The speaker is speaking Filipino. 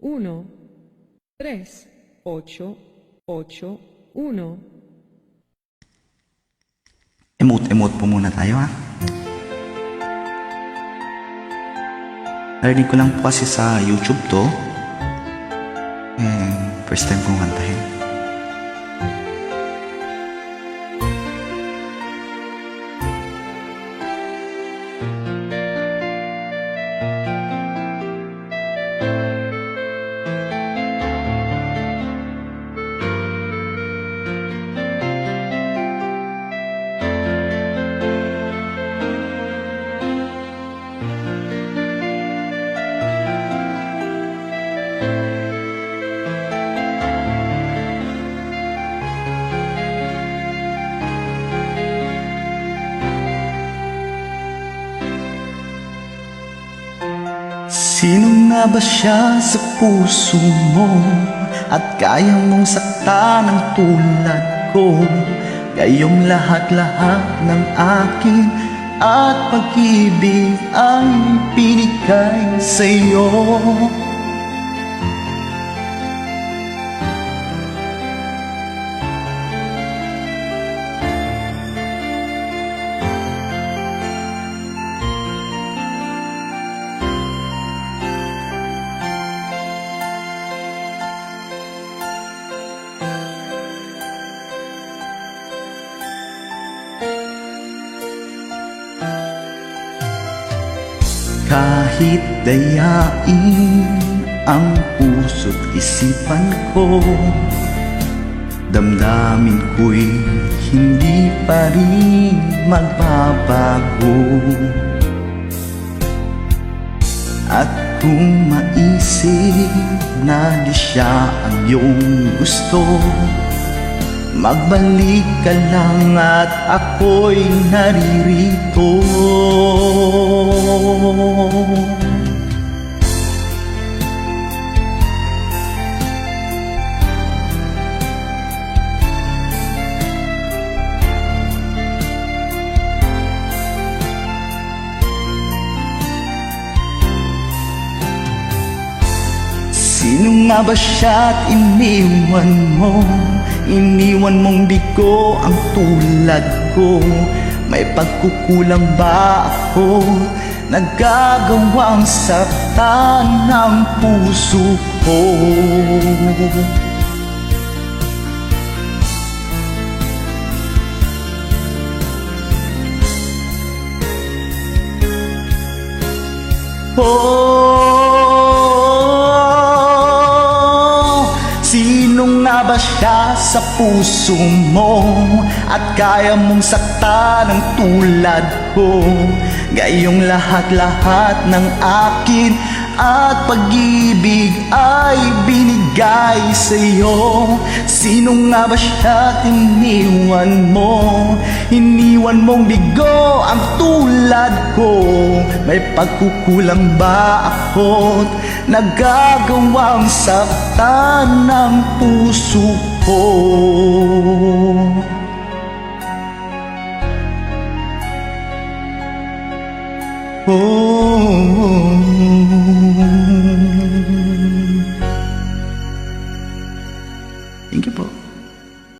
1, 3, 8, 8, 1. Emote po muna tayo, ha. Narinig ko lang po kasi sa YouTube to. First time kong kantahin. Sino nga ba siya sa puso mo at kaya mong saktan ng tulad ko? Gayong lahat-lahat ng akin at pag-ibig ay binigay sa'yo. Kahit dayain ang puso't isipan ko, damdamin ko'y hindi pa rin magbabago. At kung maisip na di siya ang iyong gusto, magbalik ka lang at ako'y naririto. Sino nga ba siya't iniwan mo? Iniwan mong bigo ang tulad ko. May pagkukulang ba ako? Nagagawang saktan ng puso ko. Sino nga ba siya sa puso mo at kaya mong saktan ng tulad ko? Gayong lahat-lahat ng akin at pag-ibig ay binigay sa'yo. Sino nga ba siya't iniwan mo? Iniwan mong bigo ang tulad ko. May pagkukulang ba ako't nagagawang saktan ng puso ko? Oh,